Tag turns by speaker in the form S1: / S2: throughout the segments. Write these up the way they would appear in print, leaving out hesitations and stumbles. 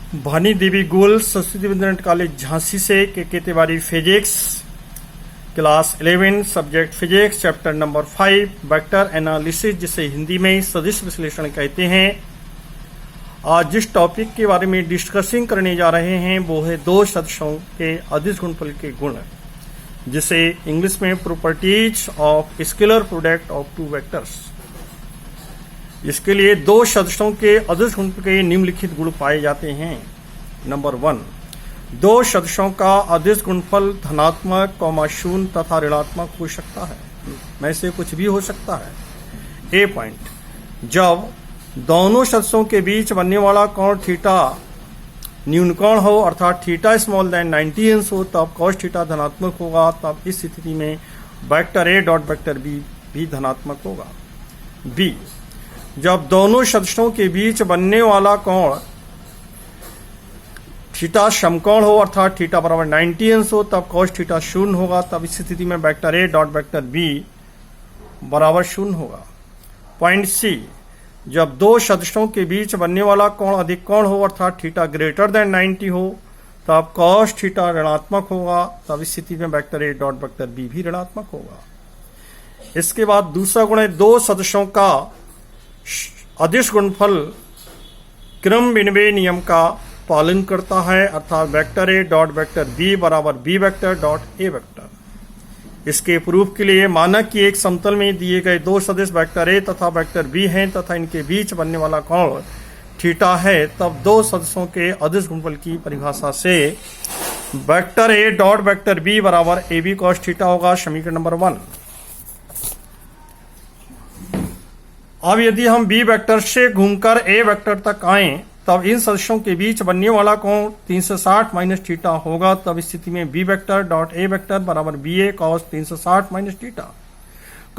S1: भानी देवी गोल Saraswati internet college Jhansi से के Tiwari physics class 11 subject physics chapter number 5 vector analysis जिसे हिंदी में सदिश विश्लेषण कहते हैं। आज जिस टॉपिक के बारे में डिस्कसिंग करने जा रहे हैं वो है दो सदिशों के अदिश गुणनफल के गुण, जिसे इंग्लिश में properties of scalar product of two vectors. इसके लिए दो सदिशों के अदिश गुणनफल के निम्नलिखित गुण पाए जाते हैं। नंबर 1, दो सदिशों का अदिश गुणनफल धनात्मक, शून्य तथा ऋणात्मक हो सकता है। में से कुछ भी हो सकता है। ए पॉइंट, जब दोनों सदिशों के बीच बनने वाला कोण थीटा न्यून कोण हो अर्थात थीटा स्मॉल देन 90 अंश हो तब cos थीटा धनात्मक होगा। तब इस स्थिति में vector A dot vector B भी धनात्मक होगा। बी, जब दोनों सदिशों के बीच बनने वाला कोण थीटा समकोण हो अर्थात थीटा बराबर 90 अंश हो तब cos थीटा शून्य होगा। तब इस स्थिति में vector A dot vector B बराबर शून्य होगा। पॉइंट सी, जब दो सदिशों के बीच बनने वाला कोण अधिक कोण हो अर्थात थीटा ग्रेटर देन 90 हो तब cos थीटा ऋणात्मक होगा। तब इस स्थिति में vector A dot vector B भी ऋणात्मक होगा। इसके बाद दूसरा गुण है, दो सदिशों का अदिश गुणनफल क्रम विनिमय नियम का पालन करता है अर्थात vector A dot vector B बराबर B vector dot A vector. इसके प्रूफ के लिए माना कि एक समतल में दिए गए दो सदिश वेक्टर ए तथा वेक्टर बी हैं तथा इनके बीच बनने वाला कोण थीटा है, तब दो सदिशों के अदिश गुणनफल की परिभाषा से vector A dot vector B बराबर ए बी cos थीटा होगा। समीकरण नंबर 1। अब यदि हम बी वेक्टर से घूमकर ए वेक्टर तक आए तब इन सदिशों के बीच बनने वाला कोण 360 माइनस थीटा होगा। तब स्थिति में B vector dot A vector बराबर B A cos 360 minus theta.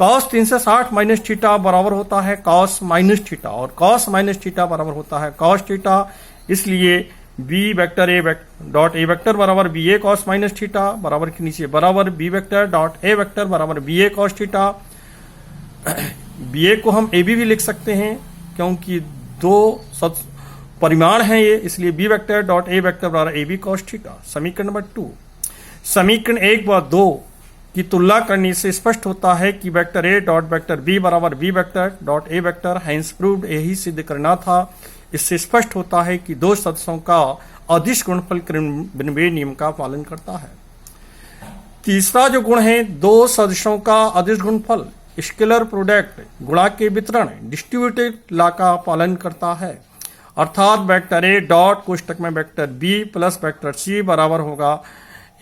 S1: cos 360 minus theta बराबर होता है cos माइनस थीटा और cos माइनस थीटा बराबर होता है cos थीटा। इसलिए B vector A dot A vector बराबर B A cos minus theta बराबर के नीचे बराबर B vector dot A vector बराबर B A cos theta. B A को हम ए बी भी लिख सकते हैं क्योंकि दो परिमाण हैं ये, इसलिए B vector dot A vector बराबर ए बी cos थीटा। समीकरण नंबर 2, समीकरण 1 व 2 की तुलना करने से स्पष्ट होता है कि vector A dot vector B बराबर B vector dot A vector hence proved यही सिद्ध करना था। इससे स्पष्ट होता है कि दो सदिशों का अदिश गुणनफल क्रम विनिमय नियम का पालन करता है। तीसरा जो गुण है, दो सदिशों का अदिश गुणनफल स्केलर प्रोडक्ट गुणा के वितरण डिस्ट्रीब्यूटेड लॉ का पालन करता है अर्थात वेक्टर ए डॉट कोष्टक में vector B plus vector C बराबर होगा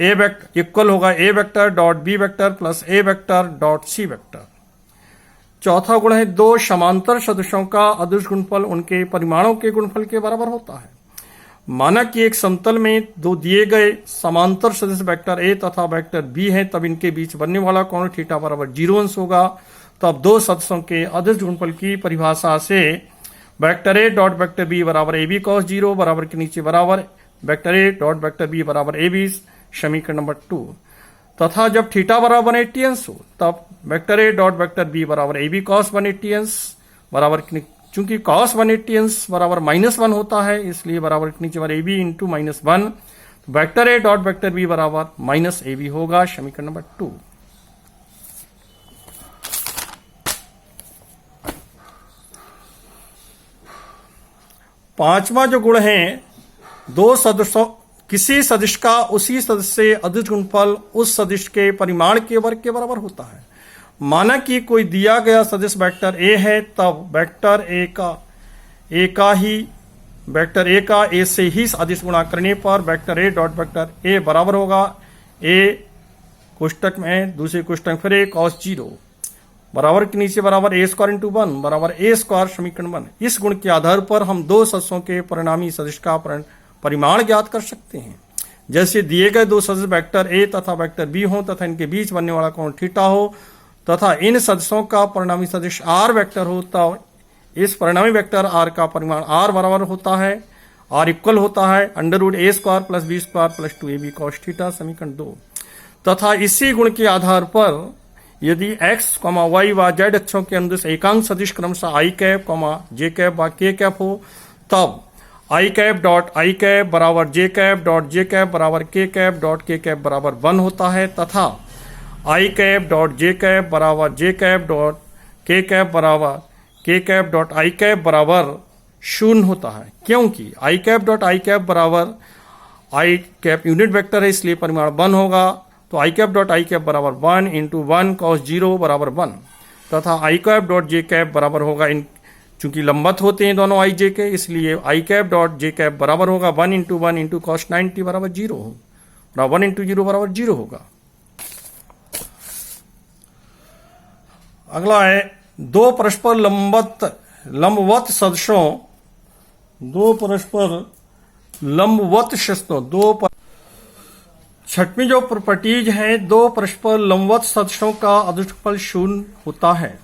S1: ए वेक्टर इक्वल होगा A vector dot B vector plus A vector dot C vector. चौथा गुण है, दो समांतर सदिशों का अदिश गुणनफल उनके परिमाणों के गुणनफल के बराबर होता है। माना कि एक समतल में दो दिए गए समांतर सदिश वेक्टर ए तथा वेक्टर बी हैं तब इनके बीच बनने वाला कोण थीटा बराबर 0 अंश होगा। तब दो सदिशों के अदिश गुणनफल की परिभाषा से vector A dot vector B बराबर ए बी cos 0 बराबर के नीचे बराबर vector A dot vector B बराबर ए बी। समीकरण नंबर 2, तथा जब थीटा बराबर 180 अंश हो तब vector A dot vector B बराबर ए बी cos 180 अंश बराबर, चूंकि cos 180 अंश बराबर -1 होता है इसलिए बराबर के नीचे A B into -1 vector A dot vector B बराबर माइनस ए बी होगा। समीकरण नंबर 2। पांचवा जो गुण है, दो सदिशों किसी सदिश का उसी सदिश से अदिश गुणनफल उस सदिश के परिमाण के वर्ग के बराबर होता है। माना कि कोई दिया गया सदिश वेक्टर ए है तब वेक्टर ए का ए से ही अदिश गुणा करने पर vector A dot vector A बराबर होगा ए कोष्टक में दूसरे कोष्टक फिर ए cos 0 बराबर के नीचे बराबर ए स्क्वायर इंटू 1 बराबर ए स्क्वायर। समीकरण 1। इस गुण के आधार पर हम दो सदिशों के परिणामी सदिश का परिमाण ज्ञात कर सकते हैं। जैसे दिए गए दो सदिश वेक्टर ए तथा वेक्टर बी हो तथा इनके बीच बनने वाला कोण थीटा हो तथा इन सदिशों का परिणामी सदिश आर वेक्टर हो तब इस परिणामी वेक्टर आर का परिमाण आर बराबर होता है, आर इक्वल होता है √a square plus B square plus 2ab cos theta. समीकरण 2, तथा इसी गुण के आधार पर यदि x, y व z अक्षों के अनुदिश एकांक सदिश क्रमशः i कैप, j कैप व k कैप हो तब आई कैप डॉट आई कैप बराबर जे कैप डॉट जे कैप बराबर के कैप डॉट के कैप बराबर 1 होता है, तथा आई कैप डॉट जे कैप बराबर जे कैप डॉट के कैप बराबर के कैप डॉट आई कैप बराबर 0 होता है, क्योंकि आई कैप डॉट आई कैप बराबर आई कैप यूनिट वेक्टर है, इसलिए परिमाण 1 होगा। तो आई कैप डॉट आई कैप बराबर 1 इंटू 1 cos 0 बराबर 1, तथा आई कैप डॉट जे कैप बराबर होगा, इन चूंकि लंबत होते हैं दोनों आई जे के, इसलिए आई कैप डॉट जे कैप बराबर होगा 1 इंटू 1 इंटू cos 90 बराबर 0 होगा, 1 इंटू 0 बराबर 0 होगा। अगला है दो परस्पर लंबवत सदस्यों, दो परस्पर लंबवत सदस्यों, छठवीं जो प्रॉपर्टीज है, दो परस्पर लंबवत सदस्यों का अदृष्टफल 0 होता है।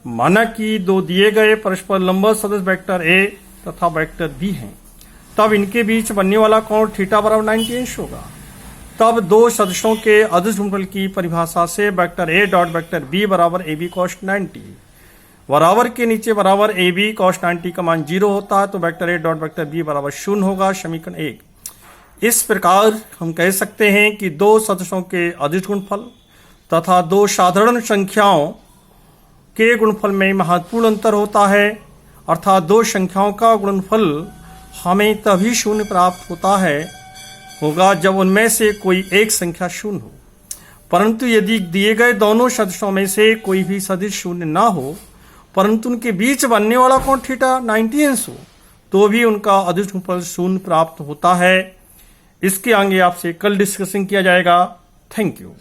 S1: माना कि दो दिए गए परस्पर लंबवत सदस्य वेक्टर ए तथा वेक्टर बी हैं, तब इनके बीच बनने वाला कोण थीटा बराबर 90 अंश होगा। तब दो सदस्यों के अदिश गुणनफल की परिभाषा से vector A dot vector B बराबर ए बी कॉस 90, बराबर के नीचे बराबर ए बी कॉस 90 का मान 0 होता है, तो vector A dot vector B बराबर 0 होगा। समीकरण 1। इस प्रकार हम कह सकते हैं कि दो सदस्यों के अदिश गुणनफल तथा दो साधारण संख्याओं के गुणनफल में महत्वपूर्ण अंतर होता है, अर्थात दो संख्याओं का गुणनफल हमें तभी 0 प्राप्त होगा जब उनमें से कोई एक संख्या 0 हो। परंतु यदि दिए गए दोनों सदस्यों में से कोई भी सदिश 0 ना हो, परंतु उनके बीच बनने वाला कोण थीटा 90 अंश हो, तो भी उनका अदिश गुणनफल 0 प्राप्त होता है। इसके आगे आपसे कल डिस्कशन किया जाएगा। Thank you.